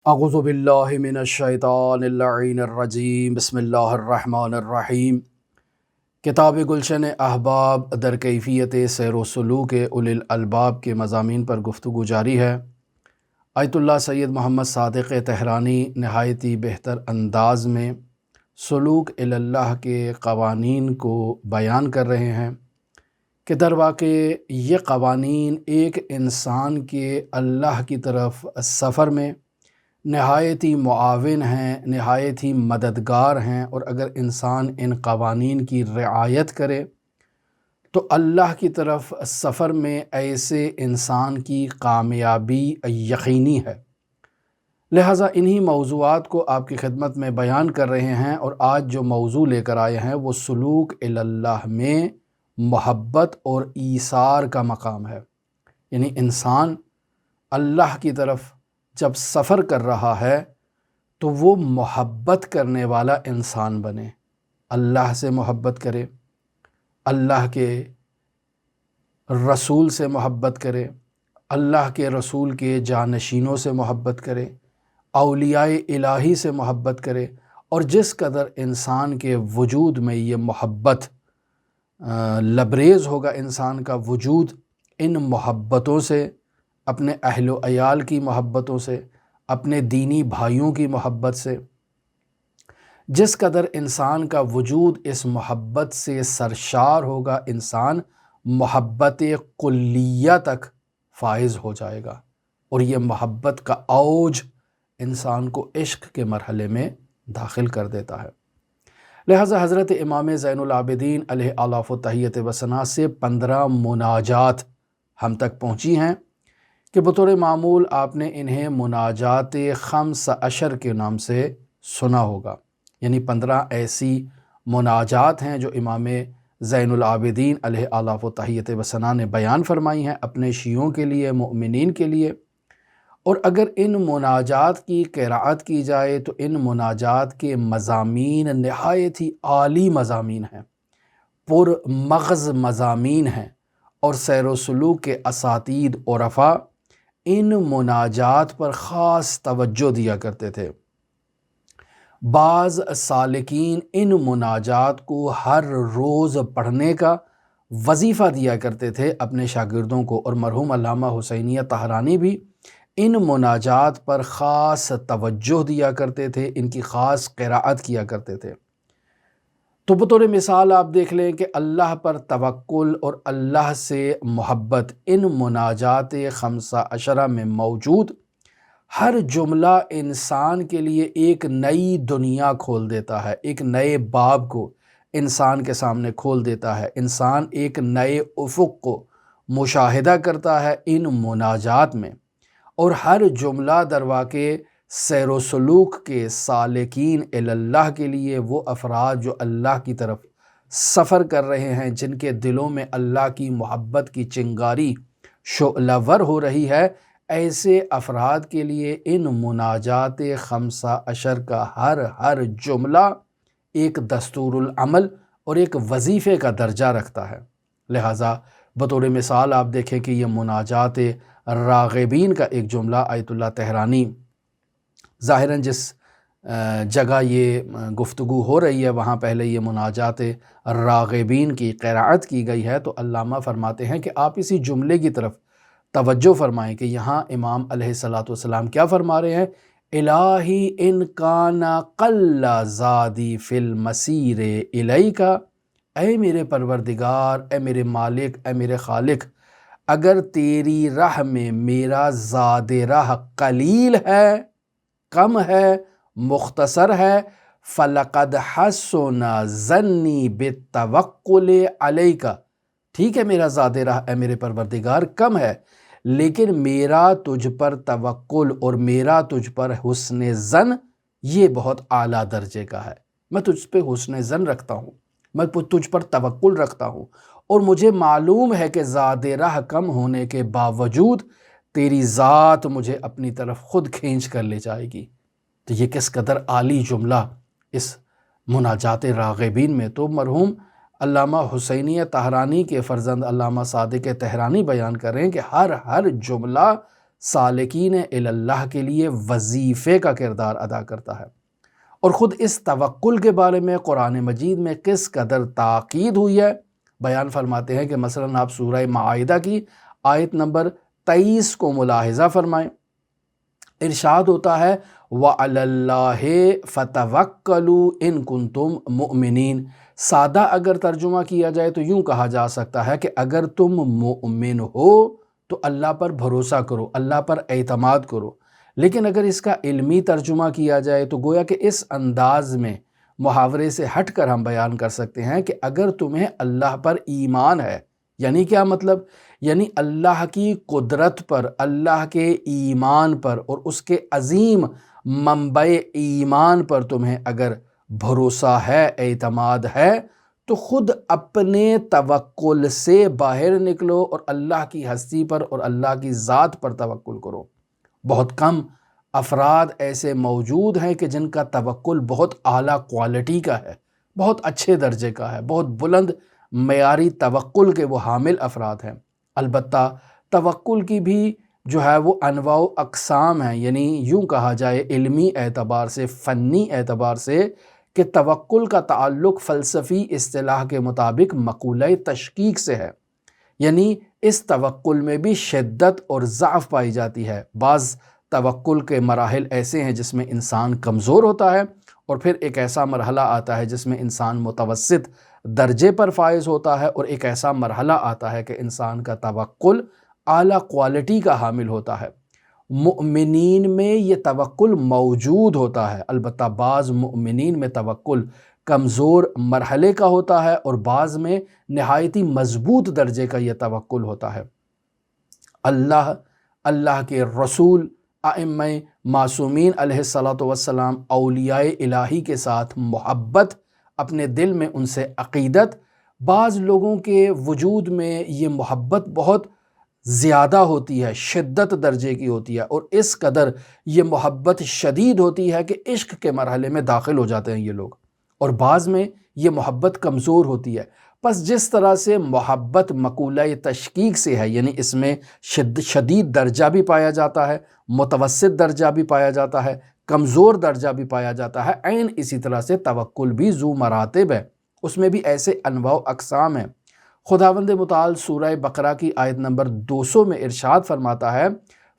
اعوذ باللہ من الشیطان اللعین الرجیم بسم اللہ الرحمن الرحیم۔ کتاب گلشن احباب در کیفیت سیر و سلوک اولی الالباب کے مضامین پر گفتگو جاری ہے۔ آیت اللہ سید محمد صادق طہرانی نہایت ہی بہتر انداز میں سلوک الی اللہ کے قوانین کو بیان کر رہے ہیں کہ در واقع یہ قوانین ایک انسان کے اللہ کی طرف سفر میں نہایت ہی معاون ہیں، نہایت ہی مددگار ہیں، اور اگر انسان ان قوانین کی رعایت کرے تو اللہ کی طرف سفر میں ایسے انسان کی کامیابی یقینی ہے۔ لہٰذا انہی موضوعات کو آپ کی خدمت میں بیان کر رہے ہیں، اور آج جو موضوع لے کر آئے ہیں وہ سلوک الی اللہ میں محبت اور ایثار کا مقام ہے۔ یعنی انسان اللہ کی طرف جب سفر کر رہا ہے تو وہ محبت کرنے والا انسان بنے، اللہ سے محبت کرے، اللہ کے رسول سے محبت کرے، اللہ کے رسول کے جانشینوں سے محبت کرے، اولیاء الہی سے محبت کرے، اور جس قدر انسان کے وجود میں یہ محبت لبریز ہوگا، انسان کا وجود ان محبتوں سے، اپنے اہل و عیال کی محبتوں سے، اپنے دینی بھائیوں کی محبت سے، جس قدر انسان کا وجود اس محبت سے سرشار ہوگا، انسان محبت کلیہ تک فائز ہو جائے گا، اور یہ محبت کا اوج انسان کو عشق کے مرحلے میں داخل کر دیتا ہے۔ لہٰذا حضرت امام زین العابدین علیہ آلاف و تحیت و ثنا سے 15 مناجات ہم تک پہنچی ہیں کہ بطور معمول آپ نے انہیں مناجات 15 کے نام سے سنا ہوگا۔ یعنی 15 ایسی مناجات ہیں جو امام زین العابدین علیہ آلاف و تحیت و ثنا نے بیان فرمائی ہیں اپنے شیعوں کے لیے، مؤمنین کے لیے۔ اور اگر ان مناجات کی قراءت کی جائے تو ان مناجات کے مضامین نہایت ہی عالی مضامین ہیں، پر مغز مضامین ہیں، اور سیر و سلوک کے اساتید عرفاء ان مناجات پر خاص توجہ دیا کرتے تھے۔ بعض سالکین ان مناجات کو ہر روز پڑھنے کا وظیفہ دیا کرتے تھے اپنے شاگردوں کو، اور مرحوم علامہ حسینیہ طہرانی بھی ان مناجات پر خاص توجہ دیا کرتے تھے، ان کی خاص قراءت کیا کرتے تھے۔ تو بطور مثال آپ دیکھ لیں کہ اللہ پر توکل اور اللہ سے محبت ان مناجات 15 میں موجود ہر جملہ انسان کے لیے ایک نئی دنیا کھول دیتا ہے، ایک نئے باب کو انسان کے سامنے کھول دیتا ہے۔ انسان ایک نئے افق کو مشاہدہ کرتا ہے ان مناجات میں، اور ہر جملہ در واقع سیر و سلوک کے سالکین الی اللہ کے لیے، وہ افراد جو اللہ کی طرف سفر کر رہے ہیں، جن کے دلوں میں اللہ کی محبت کی چنگاری شعلہ ور ہو رہی ہے، ایسے افراد کے لیے ان مناجات 15 کا ہر جملہ ایک دستور العمل اور ایک وظیفے کا درجہ رکھتا ہے۔ لہٰذا بطور مثال آپ دیکھیں کہ یہ مناجات راغبین کا ایک جملہ آیت اللہ طہرانی، ظاہراً جس جگہ یہ گفتگو ہو رہی ہے وہاں پہلے یہ مناجات راغبین کی قراءت کی گئی ہے، تو علامہ فرماتے ہیں کہ آپ اسی جملے کی طرف توجہ فرمائیں کہ یہاں امام علیہ السلام کیا فرما رہے ہیں؟ الہی ان کان قل زادی فی المسیر الیک، اے میرے پروردگار، اے میرے مالک، اے میرے خالق، اگر تیری راہ میں میرا زاد راہ قلیل ہے، کم ہے، مختصر ہے، فَلَقَدْ حَسُنَ ظَنِّي بِالتَّوَكُّلِ عَلَيْكَ، ٹھیک ہے میرا زاد راہ اے میرے پروردگار کم ہے، لیکن میرا تجھ پر توکل اور میرا تجھ پر حسن ظن یہ بہت اعلیٰ درجے کا ہے۔ میں تجھ پہ حسن ظن رکھتا ہوں، میں تجھ پر توکل رکھتا ہوں، اور مجھے معلوم ہے کہ زاد راہ کم ہونے کے باوجود تیری ذات مجھے اپنی طرف خود کھینچ کر لے جائے گی۔ تو یہ کس قدر عالی جملہ اس مناجات راغبین میں۔ تو مرحوم علامہ حسینیہ طہرانی کے فرزند علامہ صادق طہرانی بیان کر رہے ہیں کہ ہر جملہ سالکین اللہ کے لیے وظیفے کا کردار ادا کرتا ہے۔ اور خود اس توکل کے بارے میں قرآن مجید میں کس قدر تاکید ہوئی ہے، بیان فرماتے ہیں کہ مثلاً آپ سورہ مائدہ کی آیت نمبر 23 کو ملاحظہ فرمائیں، ارشاد ہوتا ہے وَعَلَى اللَّهِ فَتَوَكَّلُوا إِن كُنتُم مُؤْمِنِينَ۔ سادہ اگر ترجمہ کیا جائے تو یوں کہا جا سکتا ہے کہ اگر تم مؤمن ہو تو اللہ پر بھروسہ کرو، اللہ پر اعتماد کرو۔ لیکن اگر اس کا علمی ترجمہ کیا جائے تو گویا کہ اس انداز میں محاورے سے ہٹ کر ہم بیان کر سکتے ہیں کہ اگر تمہیں اللہ پر ایمان ہے، یعنی کیا مطلب؟ یعنی اللہ کی قدرت پر، اللہ کے ایمان پر اور اس کے عظیم منبع ایمان پر تمہیں اگر بھروسہ ہے، اعتماد ہے، تو خود اپنے توکل سے باہر نکلو اور اللہ کی ہستی پر اور اللہ کی ذات پر توکل کرو۔ بہت کم افراد ایسے موجود ہیں کہ جن کا توکل بہت اعلیٰ کوالٹی کا ہے، بہت اچھے درجے کا ہے، بہت بلند معیاری توکل کے وہ حامل افراد ہیں۔ البتہ توکل کی بھی جو ہے وہ انواع و اقسام ہیں، یعنی یوں کہا جائے علمی اعتبار سے، فنی اعتبار سے، کہ توکل کا تعلق فلسفی اصطلاح کے مطابق مقولہ تشکیک سے ہے، یعنی اس توکل میں بھی شدت اور ضعف پائی جاتی ہے۔ بعض توکل کے مراحل ایسے ہیں جس میں انسان کمزور ہوتا ہے، اور پھر ایک ایسا مرحلہ آتا ہے جس میں انسان متوسط درجے پر فائز ہوتا ہے، اور ایک ایسا مرحلہ آتا ہے کہ انسان کا توکل اعلیٰ کوالٹی کا حامل ہوتا ہے۔ مؤمنین میں یہ توکل موجود ہوتا ہے، البتہ بعض مؤمنین میں توکل کمزور مرحلے کا ہوتا ہے اور بعض میں نہایتی مضبوط درجے کا یہ توکل ہوتا ہے۔ اللہ کے رسول، ائمہ معصومین علیہ الصلاۃ والسلام، اولیاء الہی کے ساتھ محبت، اپنے دل میں ان سے عقیدت۔ بعض لوگوں کے وجود میں یہ محبت بہت زیادہ ہوتی ہے، شدت درجے کی ہوتی ہے، اور اس قدر یہ محبت شدید ہوتی ہے کہ عشق کے مرحلے میں داخل ہو جاتے ہیں یہ لوگ، اور بعض میں یہ محبت کمزور ہوتی ہے۔ پس جس طرح سے محبت مقولہ تشکیک سے ہے، یعنی اس میں شدید درجہ بھی پایا جاتا ہے، متوسط درجہ بھی پایا جاتا ہے، کمزور درجہ بھی پایا جاتا ہے، عین اسی طرح سے توکل بھی ذو مراتب ہے، اس میں بھی ایسے انواع و اقسام ہیں۔ خداوند متعال سورہ بقرہ کی آیت نمبر 200 میں ارشاد فرماتا ہے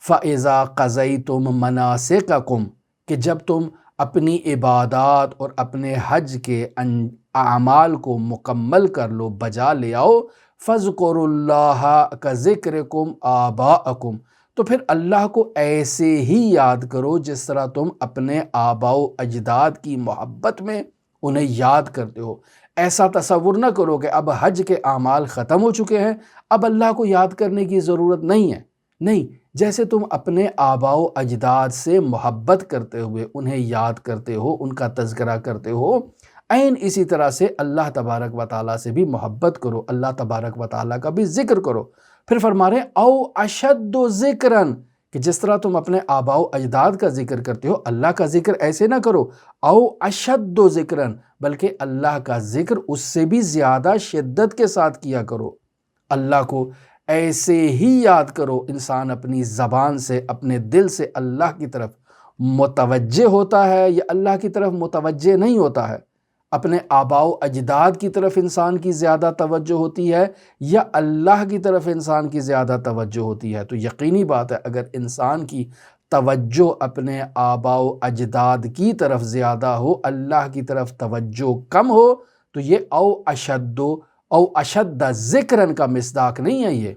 فَإِذَا قَضَيْتُم مَنَاسِكَكُمْ، کہ جب تم اپنی عبادات اور اپنے حج کے اعمال کو مکمل کر لو، بجا لے آؤ، فَاذْكُرُوا اللَّهَ كَذِكْرِكُمْ آبَاءَكُمْ، تو پھر اللہ کو ایسے ہی یاد کرو جس طرح تم اپنے آباء و اجداد کی محبت میں انہیں یاد کرتے ہو۔ ایسا تصور نہ کرو کہ اب حج کے اعمال ختم ہو چکے ہیں، اب اللہ کو یاد کرنے کی ضرورت نہیں ہے۔ نہیں، جیسے تم اپنے آباء و اجداد سے محبت کرتے ہوئے انہیں یاد کرتے ہو، ان کا تذکرہ کرتے ہو، عین اسی طرح سے اللہ تبارک و تعالیٰ سے بھی محبت کرو، اللہ تبارک و تعالیٰ کا بھی ذکر کرو۔ پھر فرما رہے ہیں او اشد ذکراً، کہ جس طرح تم اپنے آباء و اجداد کا ذکر کرتے ہو، اللہ کا ذکر ایسے نہ کرو، او اشد ذکراً، بلکہ اللہ کا ذکر اس سے بھی زیادہ شدت کے ساتھ کیا کرو۔ اللہ کو ایسے ہی یاد کرو۔ انسان اپنی زبان سے، اپنے دل سے اللہ کی طرف متوجہ ہوتا ہے یا اللہ کی طرف متوجہ نہیں ہوتا ہے؟ اپنے آباء و اجداد کی طرف انسان کی زیادہ توجہ ہوتی ہے یا اللہ کی طرف انسان کی زیادہ توجہ ہوتی ہے؟ تو یقینی بات ہے اگر انسان کی توجہ اپنے آباء و اجداد کی طرف زیادہ ہو، اللہ کی طرف توجہ کم ہو، تو یہ او اشد ذکرن کا مصداق نہیں ہے یہ۔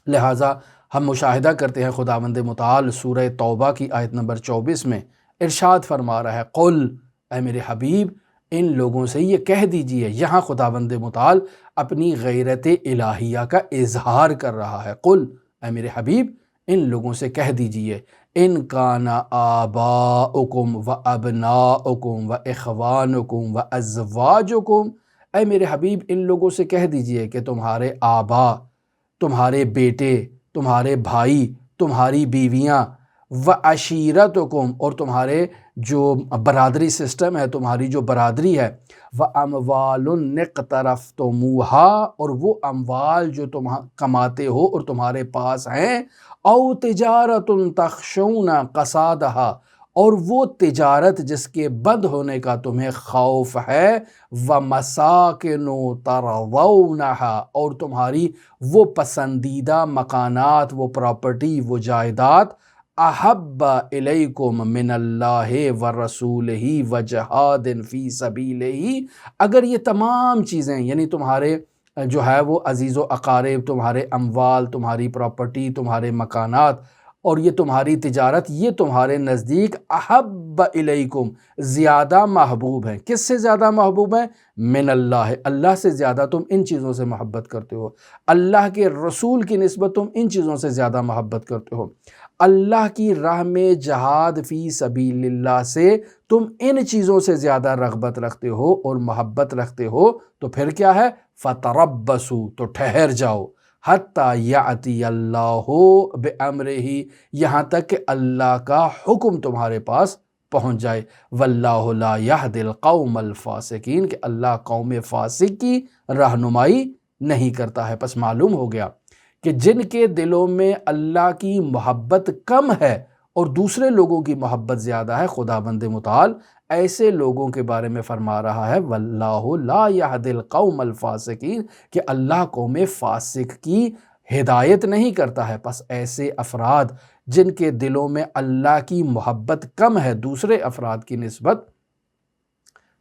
لہٰذا ہم مشاہدہ کرتے ہیں خداوند متعال سورہ توبہ کی آیت نمبر 24 میں ارشاد فرما رہا ہے قل، اے میرے حبیب ان لوگوں سے یہ کہہ دیجئے۔ یہاں خداوند متعال اپنی غیرت الہیہ کا اظہار کر رہا ہے۔ قل، اے میرے حبیب ان لوگوں سے کہہ دیجئے ان کان آباؤکم و ابناؤکم و اخوانکم و ازواجکم، اے میرے حبیب ان لوگوں سے کہہ دیجئے کہ تمہارے آبا، تمہارے بیٹے، تمہارے بھائی، تمہاری بیویاں، وعشیرتکم، اور تمہارے جو برادری سسٹم ہے، تمہاری جو برادری ہے، واموال اقترفتموہا، اور وہ اموال جو تم کماتے ہو اور تمہارے پاس ہیں، او تجارت تخشون کسادہا، اور وہ تجارت جس کے بند ہونے کا تمہیں خوف ہے، ومساکن ترضونہا، اور تمہاری وہ پسندیدہ مکانات، وہ پراپرٹی، وہ جائیداد، احب الیکم من اللہ ورسولہ وجہاد فی سبیلہ، اگر یہ تمام چیزیں یعنی تمہارے جو ہے وہ عزیز و اقارب، تمہارے اموال، تمہاری پراپرٹی، تمہارے مکانات اور یہ تمہاری تجارت، یہ تمہارے نزدیک احب الیکم زیادہ محبوب ہیں، کس سے زیادہ محبوب ہیں؟ من اللہ، اللہ سے زیادہ تم ان چیزوں سے محبت کرتے ہو، اللہ کے رسول کی نسبت تم ان چیزوں سے زیادہ محبت کرتے ہو، اللہ کی راہ میں جہاد فی سبیل اللہ سے تم ان چیزوں سے زیادہ رغبت رکھتے ہو اور محبت رکھتے ہو، تو پھر کیا ہے؟ فتربصوا، تو ٹھہر جاؤ، حتی یأتی اللہ بامرہ، یہاں تک کہ اللہ کا حکم تمہارے پاس پہنچ جائے، واللہ لا یہدی القوم الفاسقین، کہ اللہ قوم فاسق کی رہنمائی نہیں کرتا ہے۔ پس معلوم ہو گیا کہ جن کے دلوں میں اللہ کی محبت کم ہے اور دوسرے لوگوں کی محبت زیادہ ہے، خداوند متعال ایسے لوگوں کے بارے میں فرما رہا ہے واللہ لا یہدی القوم الفاسقین، کہ اللہ قوم فاسق کی ہدایت نہیں کرتا ہے۔ پس ایسے افراد جن کے دلوں میں اللہ کی محبت کم ہے دوسرے افراد کی نسبت،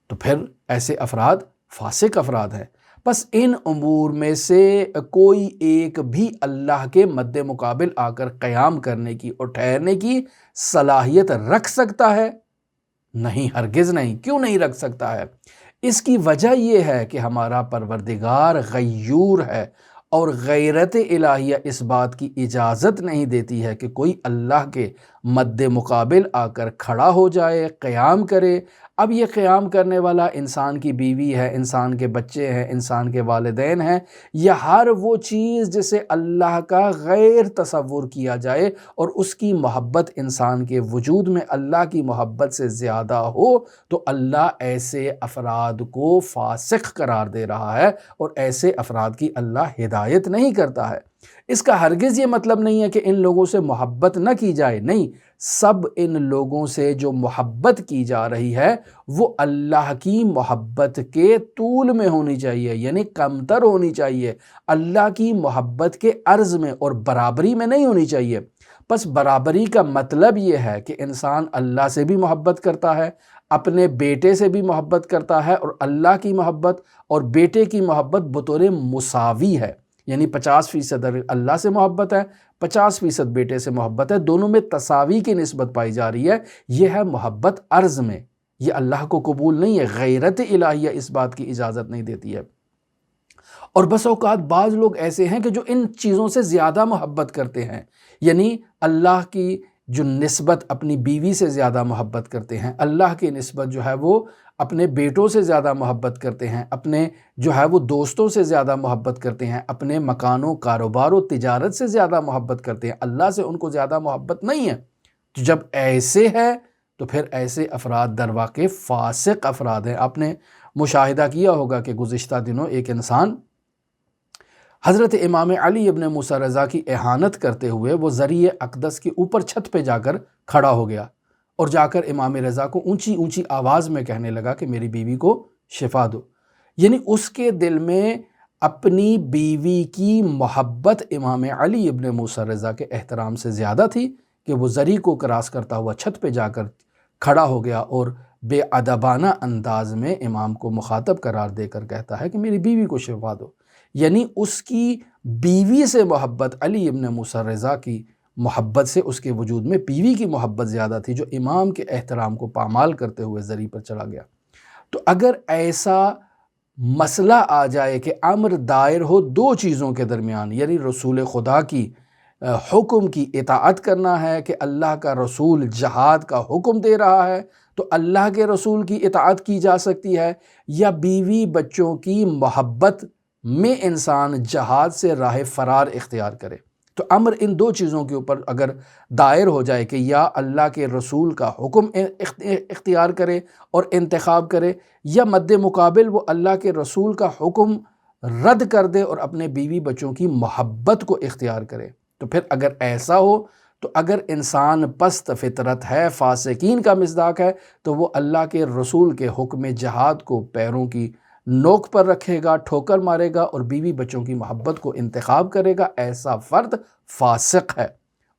تو پھر ایسے افراد فاسق افراد ہیں۔ پس ان امور میں سے کوئی ایک بھی اللہ کے مد مقابل آ کر قیام کرنے کی اور ٹھہرنے کی صلاحیت رکھ سکتا ہے؟ نہیں، ہرگز نہیں۔ کیوں نہیں رکھ سکتا ہے؟ اس کی وجہ یہ ہے کہ ہمارا پروردگار غیور ہے، اور غیرت الہیہ اس بات کی اجازت نہیں دیتی ہے کہ کوئی اللہ کے مد مقابل آ کر کھڑا ہو جائے، قیام کرے۔ اب یہ قیام کرنے والا انسان کی بیوی ہے، انسان کے بچے ہیں، انسان کے والدین ہیں، یا ہر وہ چیز جسے اللہ کا غیر تصور کیا جائے اور اس کی محبت انسان کے وجود میں اللہ کی محبت سے زیادہ ہو، تو اللہ ایسے افراد کو فاسق قرار دے رہا ہے اور ایسے افراد کی اللہ ہدایت نہیں کرتا ہے۔ اس کا ہرگز یہ مطلب نہیں ہے کہ ان لوگوں سے محبت نہ کی جائے، نہیں، سب ان لوگوں سے جو محبت کی جا رہی ہے وہ اللہ کی محبت کے طول میں ہونی چاہیے، یعنی کمتر ہونی چاہیے، اللہ کی محبت کے عرض میں اور برابری میں نہیں ہونی چاہیے۔ پس برابری کا مطلب یہ ہے کہ انسان اللہ سے بھی محبت کرتا ہے، اپنے بیٹے سے بھی محبت کرتا ہے، اور اللہ کی محبت اور بیٹے کی محبت بطور مساوی ہے، یعنی 50% اللہ سے محبت ہے، 50% بیٹے سے محبت ہے، دونوں میں تساوی کی نسبت پائی جا رہی ہے۔ یہ ہے محبت عرض میں، یہ اللہ کو قبول نہیں ہے، غیرت الہیہ اس بات کی اجازت نہیں دیتی ہے۔ اور بس اوقات بعض لوگ ایسے ہیں کہ جو ان چیزوں سے زیادہ محبت کرتے ہیں، یعنی اللہ کی جو نسبت اپنی بیوی سے زیادہ محبت کرتے ہیں، اللہ کی نسبت جو ہے وہ اپنے بیٹوں سے زیادہ محبت کرتے ہیں، اپنے جو ہے وہ دوستوں سے زیادہ محبت کرتے ہیں، اپنے مکانوں، کاروبار و تجارت سے زیادہ محبت کرتے ہیں، اللہ سے ان کو زیادہ محبت نہیں ہے۔ تو جب ایسے ہے تو پھر ایسے افراد در واقع فاسق افراد ہیں۔ آپ نے مشاہدہ کیا ہوگا کہ گزشتہ دنوں ایک انسان حضرت امام علی ابن موسیٰ رضا کی اہانت کرتے ہوئے وہ ذریعہ اقدس کے اوپر چھت پہ جا کر کھڑا ہو گیا اور جا کر امام رضا کو اونچی اونچی آواز میں کہنے لگا کہ میری بیوی کو شفا دو، یعنی اس کے دل میں اپنی بیوی کی محبت امام علی ابن موسیٰ رضا کے احترام سے زیادہ تھی کہ وہ ذری کو کراس کرتا ہوا چھت پہ جا کر کھڑا ہو گیا اور بے ادبانہ انداز میں امام کو مخاطب قرار دے کر کہتا ہے کہ میری بیوی کو شفا دو، یعنی اس کی بیوی سے محبت، علی ابن موسیٰ رضا کی محبت سے اس کے وجود میں بیوی کی محبت زیادہ تھی، جو امام کے احترام کو پامال کرتے ہوئے ذری پر چلا گیا۔ تو اگر ایسا مسئلہ آ جائے کہ امر دائر ہو دو چیزوں کے درمیان، یعنی رسول خدا کی حکم کی اطاعت کرنا ہے کہ اللہ کا رسول جہاد کا حکم دے رہا ہے تو اللہ کے رسول کی اطاعت کی جا سکتی ہے، یا بیوی بچوں کی محبت میں انسان جہاد سے راہ فرار اختیار کرے، تو امر ان دو چیزوں کے اوپر اگر دائر ہو جائے کہ یا اللہ کے رسول کا حکم اختیار کرے اور انتخاب کرے، یا مد مقابل وہ اللہ کے رسول کا حکم رد کر دے اور اپنے بیوی بچوں کی محبت کو اختیار کرے، تو پھر اگر ایسا ہو تو اگر انسان پست فطرت ہے، فاسقین کا مصداق ہے، تو وہ اللہ کے رسول کے حکم جہاد کو پیروں کی نوک پر رکھے گا، ٹھوکر مارے گا اور بیوی بچوں کی محبت کو انتخاب کرے گا، ایسا فرد فاسق ہے۔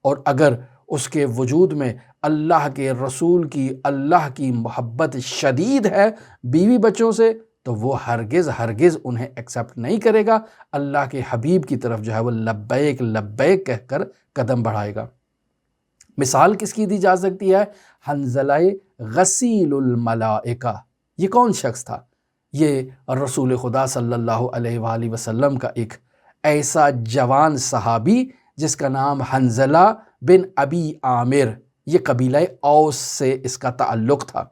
اور اگر اس کے وجود میں اللہ کے رسول کی، اللہ کی محبت شدید ہے بیوی بچوں سے، تو وہ ہرگز انہیں ایکسیپٹ نہیں کرے گا، اللہ کے حبیب کی طرف جو ہے وہ لبیک لبیک کہہ کر قدم بڑھائے گا۔ مثال کس کی دی جا سکتی ہے؟ حنظلہ غسیل الملائکہ۔ یہ کون شخص تھا؟ یہ رسول خدا صلی اللہ علیہ وآلہ وسلم کا ایک ایسا جوان صحابی جس کا نام حنظلہ بن ابی عامر، یہ قبیلہ اوس سے اس کا تعلق تھا۔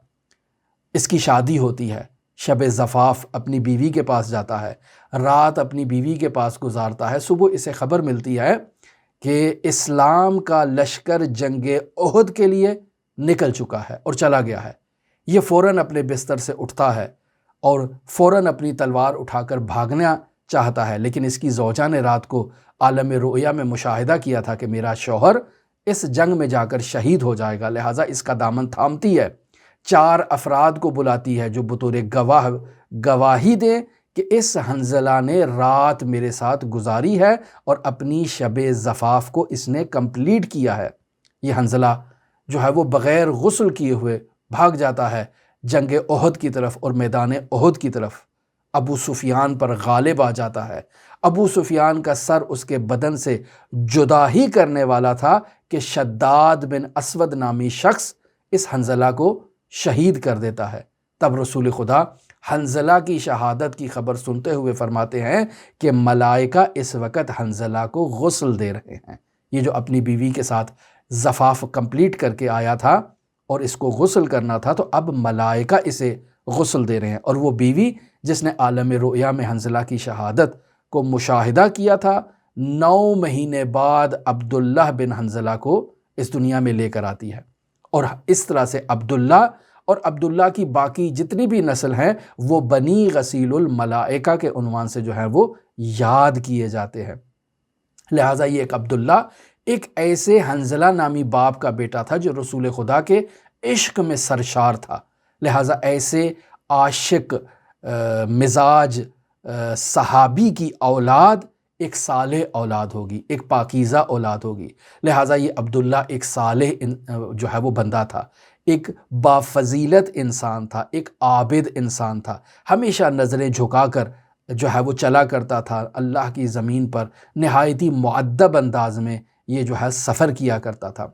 اس کی شادی ہوتی ہے، شب زفاف اپنی بیوی کے پاس جاتا ہے، رات اپنی بیوی کے پاس گزارتا ہے، صبح اسے خبر ملتی ہے کہ اسلام کا لشکر جنگ احد کے لیے نکل چکا ہے اور چلا گیا ہے۔ یہ فوراً اپنے بستر سے اٹھتا ہے اور فوراً اپنی تلوار اٹھا کر بھاگنا چاہتا ہے، لیکن اس کی زوجہ نے رات کو عالم رؤیا میں مشاہدہ کیا تھا کہ میرا شوہر اس جنگ میں جا کر شہید ہو جائے گا، لہٰذا اس کا دامن تھامتی ہے، 4 افراد کو بلاتی ہے جو بطور گواہی دیں کہ اس حنظلہ نے رات میرے ساتھ گزاری ہے اور اپنی شب زفاف کو اس نے کمپلیٹ کیا ہے۔ یہ حنظلہ جو ہے وہ بغیر غسل کیے ہوئے بھاگ جاتا ہے جنگ احد کی طرف اور میدان احد کی طرف، ابو سفیان پر غالب آ جاتا ہے۔ ابو سفیان کا سر اس کے بدن سے جدا ہی کرنے والا تھا کہ شداد بن اسود نامی شخص اس حنظلہ کو شہید کر دیتا ہے۔ تب رسول خدا حنظلہ کی شہادت کی خبر سنتے ہوئے فرماتے ہیں کہ ملائکہ اس وقت حنظلہ کو غسل دے رہے ہیں۔ یہ جو اپنی بیوی کے ساتھ زفاف کمپلیٹ کر کے آیا تھا اور اس کو غسل کرنا تھا، تو اب ملائکہ اسے غسل دے رہے ہیں، اور وہ بیوی جس نے عالم رؤیا میں حنظلہ کی شہادت کو مشاہدہ کیا تھا، 9 مہینے بعد عبداللہ بن حنظلہ کو اس دنیا میں لے کر آتی ہے، اور اس طرح سے عبداللہ اور عبداللہ کی باقی جتنی بھی نسل ہیں وہ بنی غسیل الملائکہ کے عنوان سے جو ہے وہ یاد کیے جاتے ہیں۔ لہٰذا یہ ایک عبداللہ ایک ایسے حنظلہ نامی باپ کا بیٹا تھا جو رسول خدا کے عشق میں سرشار تھا، لہٰذا ایسے عاشق مزاج صحابی کی اولاد ایک صالح اولاد ہوگی، ایک پاکیزہ اولاد ہوگی، لہٰذا یہ عبداللہ ایک صالح جو ہے وہ بندہ تھا، ایک بافضیلت انسان تھا، ایک عابد انسان تھا، ہمیشہ نظریں جھکا کر جو ہے وہ چلا کرتا تھا، اللہ کی زمین پر نہایتی مؤدب انداز میں یہ جو ہے سفر کیا کرتا تھا۔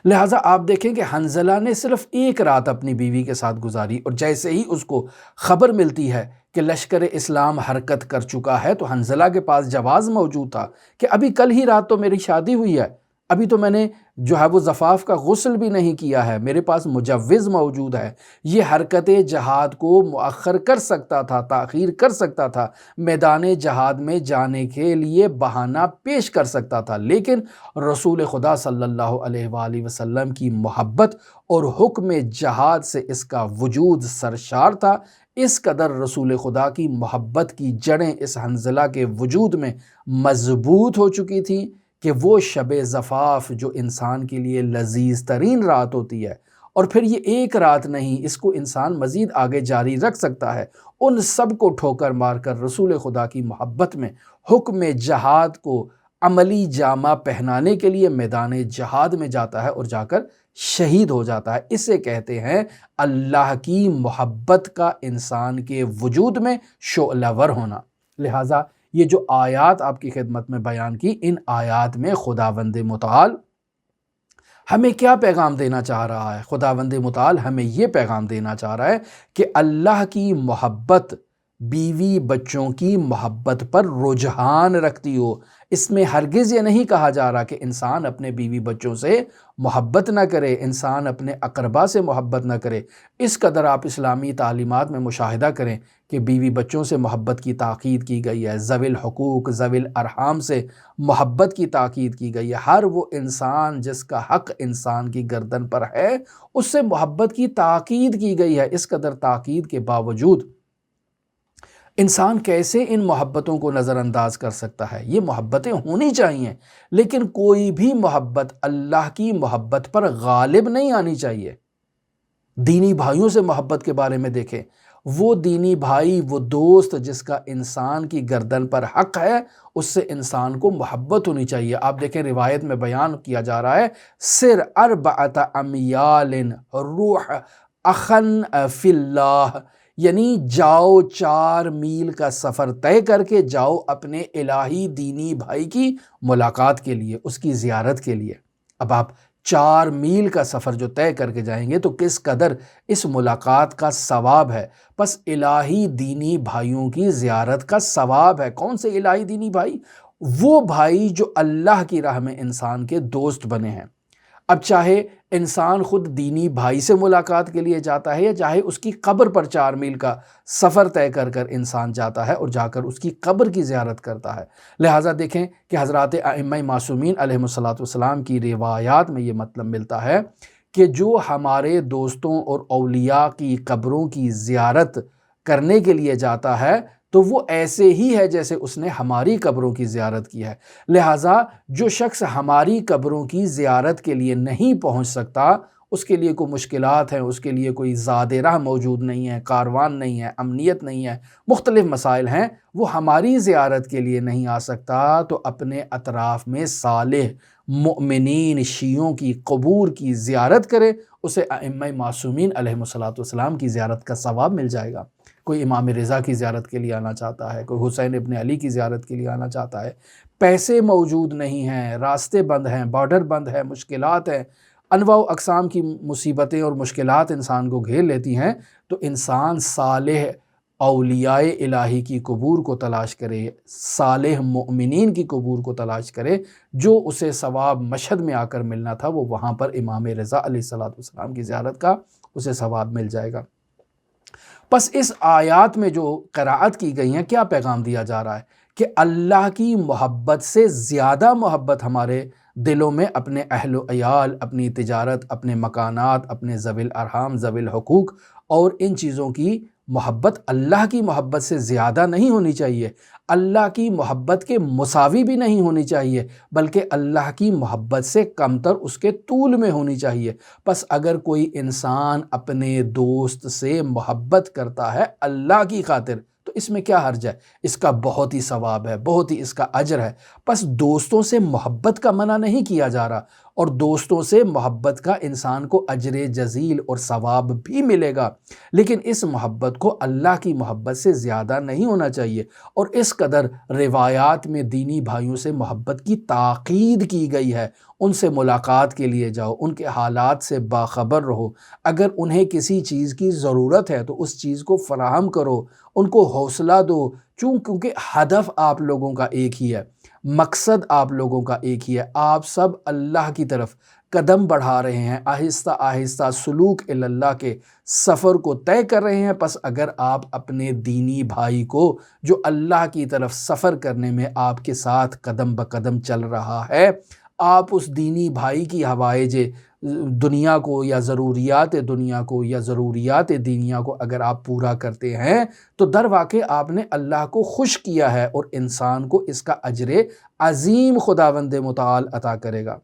لہٰذا آپ دیکھیں کہ حنظلہ نے صرف 1 رات اپنی بیوی کے ساتھ گزاری، اور جیسے ہی اس کو خبر ملتی ہے کہ لشکر اسلام حرکت کر چکا ہے، تو حنظلہ کے پاس جواز موجود تھا کہ ابھی کل ہی رات تو میری شادی ہوئی ہے، ابھی تو میں نے جو ہے وہ زفاف کا غسل بھی نہیں کیا ہے، میرے پاس مجوز موجود ہے، یہ حرکت جہاد کو مؤخر کر سکتا تھا، تاخیر کر سکتا تھا، میدان جہاد میں جانے کے لیے بہانہ پیش کر سکتا تھا، لیکن رسول خدا صلی اللہ علیہ وآلہ وسلم کی محبت اور حکم جہاد سے اس کا وجود سرشار تھا۔ اس قدر رسول خدا کی محبت کی جڑیں اس حنظلہ کے وجود میں مضبوط ہو چکی تھیں کہ وہ شب زفاف جو انسان کے لیے لذیذ ترین رات ہوتی ہے، اور پھر یہ 1 رات نہیں، اس کو انسان مزید آگے جاری رکھ سکتا ہے، ان سب کو ٹھوکر مار کر رسول خدا کی محبت میں حکم جہاد کو عملی جامہ پہنانے کے لیے میدان جہاد میں جاتا ہے اور جا کر شہید ہو جاتا ہے۔ اسے کہتے ہیں اللہ کی محبت کا انسان کے وجود میں شعلہ ور ہونا۔ لہٰذا یہ جو آیات آپ کی خدمت میں بیان کی، ان آیات میں خداوند متعال ہمیں کیا پیغام دینا چاہ رہا ہے؟ خداوند متعال ہمیں یہ پیغام دینا چاہ رہا ہے کہ اللہ کی محبت بیوی بچوں کی محبت پر رجحان رکھتی ہو۔ اس میں ہرگز یہ نہیں کہا جا رہا کہ انسان اپنے بیوی بچوں سے محبت نہ کرے، انسان اپنے اقربا سے محبت نہ کرے۔ اس قدر آپ اسلامی تعلیمات میں مشاہدہ کریں کہ بیوی بچوں سے محبت کی تاکید کی گئی ہے، ذوی الحقوق ذوی الارحام سے محبت کی تاکید کی گئی ہے۔ ہر وہ انسان جس کا حق انسان کی گردن پر ہے اس سے محبت کی تاکید کی گئی ہے۔ اس قدر تاکید کے باوجود انسان کیسے ان محبتوں کو نظر انداز کر سکتا ہے؟ یہ محبتیں ہونی چاہیے، لیکن کوئی بھی محبت اللہ کی محبت پر غالب نہیں آنی چاہیے۔ دینی بھائیوں سے محبت کے بارے میں دیکھیں، وہ دینی بھائی، وہ دوست جس کا انسان کی گردن پر حق ہے، اس سے انسان کو محبت ہونی چاہیے۔ آپ دیکھیں روایت میں بیان کیا جا رہا ہے سر اربعۃ امیال روح اخن فی اللہ، یعنی جاؤ 4 میل کا سفر طے کر کے جاؤ اپنے الہی دینی بھائی کی ملاقات کے لیے، اس کی زیارت کے لیے۔ اب آپ 4 میل کا سفر جو طے کر کے جائیں گے تو کس قدر اس ملاقات کا ثواب ہے۔ پس الہی دینی بھائیوں کی زیارت کا ثواب ہے۔ کون سے الہی دینی بھائی؟ وہ بھائی جو اللہ کی راہ میں انسان کے دوست بنے ہیں۔ اب چاہے انسان خود دینی بھائی سے ملاقات کے لیے جاتا ہے یا چاہے اس کی قبر پر 4 میل کا سفر طے کر کر انسان جاتا ہے اور جا کر اس کی قبر کی زیارت کرتا ہے۔ لہٰذا دیکھیں کہ حضرات ائمہ معصومین علیہم الصلاۃ والسلام کی روایات میں یہ مطلب ملتا ہے کہ جو ہمارے دوستوں اور اولیاء کی قبروں کی زیارت کرنے کے لیے جاتا ہے تو وہ ایسے ہی ہے جیسے اس نے ہماری قبروں کی زیارت کی ہے۔ لہٰذا جو شخص ہماری قبروں کی زیارت کے لیے نہیں پہنچ سکتا، اس کے لیے کوئی مشکلات ہیں، اس کے لیے کوئی زاد راہ موجود نہیں ہے، کاروان نہیں ہے، امنیت نہیں ہے، مختلف مسائل ہیں، وہ ہماری زیارت کے لیے نہیں آ سکتا تو اپنے اطراف میں صالح مؤمنین شیعوں کی قبور کی زیارت کرے، اسے ائمہ معصومین علیہم الصلاۃ والسلام کی زیارت کا ثواب مل جائے گا۔ کوئی امام رضا کی زیارت کے لیے آنا چاہتا ہے، کوئی حسین ابن علی کی زیارت کے لیے آنا چاہتا ہے، پیسے موجود نہیں ہیں، راستے بند ہیں، بارڈر بند ہے، مشکلات ہیں، انواع و اقسام کی مصیبتیں اور مشکلات انسان کو گھیر لیتی ہیں، تو انسان صالح اولیاء الہی کی قبور کو تلاش کرے، صالح مؤمنین کی قبور کو تلاش کرے، جو اسے ثواب مشہد میں آ کر ملنا تھا وہ وہاں پر امام رضا علیہ الصلوۃ والسلام کی زیارت کا اسے ثواب مل جائے گا۔ پس اس آیات میں جو قرائت کی گئی ہیں کیا پیغام دیا جا رہا ہے کہ اللہ کی محبت سے زیادہ محبت ہمارے دلوں میں اپنے اہل و عیال، اپنی تجارت، اپنے مکانات، اپنے ذوی الارحام ذوی الحقوق اور ان چیزوں کی محبت اللہ کی محبت سے زیادہ نہیں ہونی چاہیے، اللہ کی محبت کے مساوی بھی نہیں ہونی چاہیے، بلکہ اللہ کی محبت سے کمتر اس کے طول میں ہونی چاہیے۔ پس اگر کوئی انسان اپنے دوست سے محبت کرتا ہے اللہ کی خاطر تو اس میں کیا حرج ہے؟ اس کا بہت ہی ثواب ہے، بہت ہی اس کا اجر ہے۔ پس دوستوں سے محبت کا منع نہیں کیا جا رہا، اور دوستوں سے محبت کا انسان کو اجر جزیل اور ثواب بھی ملے گا، لیکن اس محبت کو اللہ کی محبت سے زیادہ نہیں ہونا چاہیے۔ اور اس قدر روایات میں دینی بھائیوں سے محبت کی تاکید کی گئی ہے۔ ان سے ملاقات کے لیے جاؤ، ان کے حالات سے باخبر رہو، اگر انہیں کسی چیز کی ضرورت ہے تو اس چیز کو فراہم کرو، ان کو حوصلہ دو، کیونکہ ہدف آپ لوگوں کا ایک ہی ہے، مقصد آپ لوگوں کا ایک ہی ہے، آپ سب اللہ کی طرف قدم بڑھا رہے ہیں، آہستہ آہستہ سلوک اللہ کے سفر کو طے کر رہے ہیں۔ پس اگر آپ اپنے دینی بھائی کو جو اللہ کی طرف سفر کرنے میں آپ کے ساتھ قدم بقدم چل رہا ہے، آپ اس دینی بھائی کی حوائج دنیا کو یا ضروریات دنیا کو یا ضروریات دینیا کو اگر آپ پورا کرتے ہیں تو در واقع آپ نے اللہ کو خوش کیا ہے، اور انسان کو اس کا اجر عظیم خداوند متعال عطا کرے گا۔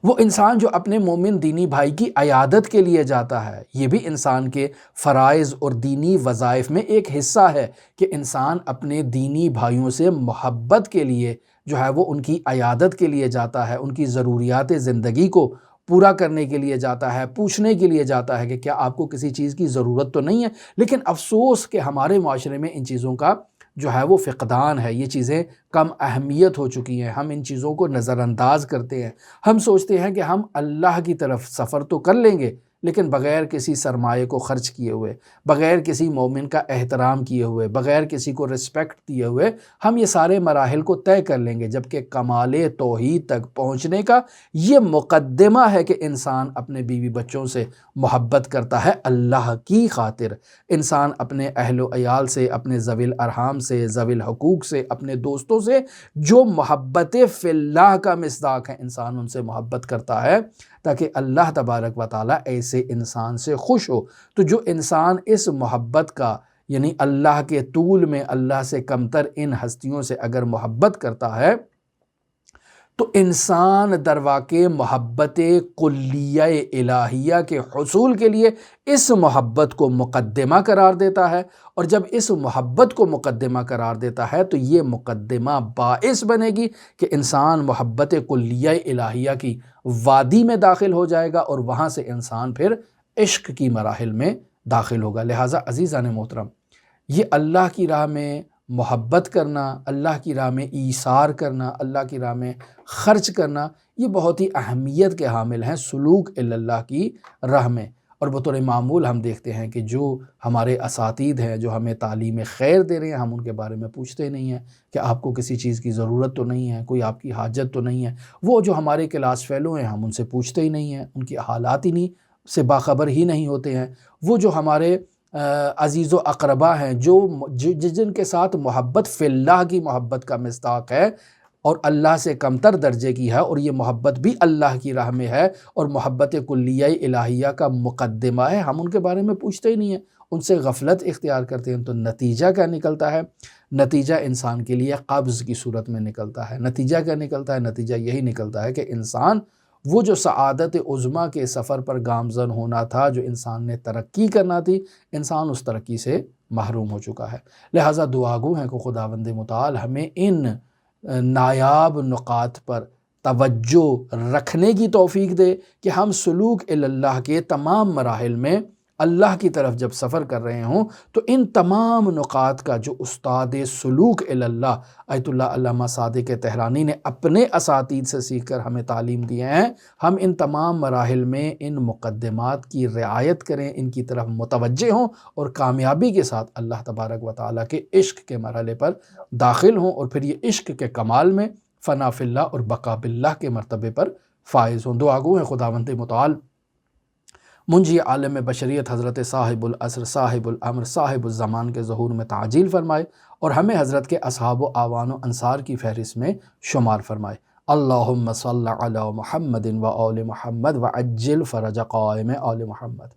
وہ انسان جو اپنے مومن دینی بھائی کی عیادت کے لیے جاتا ہے، یہ بھی انسان کے فرائض اور دینی وظائف میں ایک حصہ ہے کہ انسان اپنے دینی بھائیوں سے محبت کے لیے جو ہے وہ ان کی عیادت کے لیے جاتا ہے، ان کی ضروریات زندگی کو پورا کرنے کے لیے جاتا ہے، پوچھنے کے لیے جاتا ہے کہ کیا آپ کو کسی چیز کی ضرورت تو نہیں ہے۔ لیکن افسوس کہ ہمارے معاشرے میں ان چیزوں کا جو ہے وہ فقدان ہے، یہ چیزیں کم اہمیت ہو چکی ہیں، ہم ان چیزوں کو نظر انداز کرتے ہیں، ہم سوچتے ہیں کہ ہم اللہ کی طرف سفر تو کر لیں گے لیکن بغیر کسی سرمایے کو خرچ کیے ہوئے، بغیر کسی مومن کا احترام کیے ہوئے، بغیر کسی کو رسپیکٹ دیے ہوئے ہم یہ سارے مراحل کو طے کر لیں گے، جبکہ کمال توحید تک پہنچنے کا یہ مقدمہ ہے کہ انسان اپنے بیوی بچوں سے محبت کرتا ہے اللہ کی خاطر، انسان اپنے اہل و عیال سے، اپنے ذوی الارحام سے، ذوی الحقوق سے، اپنے دوستوں سے جو محبت فی اللہ کا مصداق ہے، انسان ان سے محبت کرتا ہے تاکہ اللہ تبارک و تعالیٰ ایسے انسان سے خوش ہو۔ تو جو انسان اس محبت کا یعنی اللہ کے طول میں اللہ سے کمتر ان ہستیوں سے اگر محبت کرتا ہے تو انسان در واقع محبت کلیہ الہیہ کے حصول کے لیے اس محبت کو مقدمہ قرار دیتا ہے، اور جب اس محبت کو مقدمہ قرار دیتا ہے تو یہ مقدمہ باعث بنے گی کہ انسان محبت کلیہ الہیہ کی وادی میں داخل ہو جائے گا، اور وہاں سے انسان پھر عشق کی مراحل میں داخل ہوگا۔ لہٰذا عزیزان محترم، یہ اللہ کی راہ میں محبت کرنا، اللہ کی راہ میں ایثار کرنا، اللہ کی راہ میں خرچ کرنا، یہ بہت ہی اہمیت کے حامل ہیں سلوک اللہ کی راہ میں۔ اور بطور معمول ہم دیکھتے ہیں کہ جو ہمارے اساتید ہیں جو ہمیں تعلیم خیر دے رہے ہیں، ہم ان کے بارے میں پوچھتے نہیں ہیں کہ آپ کو کسی چیز کی ضرورت تو نہیں ہے، کوئی آپ کی حاجت تو نہیں ہے۔ وہ جو ہمارے کلاس فیلو ہیں ہم ان سے پوچھتے ہی نہیں ہیں، ان کی حالات ہی نہیں سے باخبر ہی نہیں ہوتے ہیں۔ وہ جو ہمارے عزیز و اقربا ہیں جن کے ساتھ محبت فی اللہ کی محبت کا مصداق ہے اور اللہ سے کمتر درجے کی ہے، اور یہ محبت بھی اللہ کی راہ میں ہے اور محبت کلیہ الہیہ کا مقدمہ ہے، ہم ان کے بارے میں پوچھتے ہی نہیں ہیں، ان سے غفلت اختیار کرتے ہیں۔ تو نتیجہ کیا نکلتا ہے؟ نتیجہ انسان کے لیے قبض کی صورت میں نکلتا ہے۔ نتیجہ کیا نکلتا ہے؟ نتیجہ یہی نکلتا ہے کہ انسان وہ جو سعادت عظمیٰ کے سفر پر گامزن ہونا تھا، جو انسان نے ترقی کرنا تھی، انسان اس ترقی سے محروم ہو چکا ہے۔ لہٰذا دعا گو ہیں کہ خداوند متعال ہمیں ان نایاب نقاط پر توجہ رکھنے کی توفیق دے کہ ہم سلوک اللہ کے تمام مراحل میں اللہ کی طرف جب سفر کر رہے ہوں تو ان تمام نقاط کا جو استاد سلوک اللہ آیت اللہ علامہ صادق طہرانی نے اپنے اساتید سے سیکھ کر ہمیں تعلیم دیے ہیں، ہم ان تمام مراحل میں ان مقدمات کی رعایت کریں، ان کی طرف متوجہ ہوں اور کامیابی کے ساتھ اللہ تبارک و تعالیٰ کے عشق کے مرحلے پر داخل ہوں، اور پھر یہ عشق کے کمال میں فنا فی اللہ اور بقا باللہ کے مرتبے پر فائز ہوں۔ دعا گو ہیں خداوند متعال منجی عالم بشریت حضرت صاحب العصر، صاحب الامر، صاحب الزمان کے ظہور میں تعجیل فرمائے، اور ہمیں حضرت کے اصحاب و اعوان و انصار کی فہرست میں شمار فرمائے۔ اللہم صل علی محمد و آل محمد وعجل فرج قائم آل محمد۔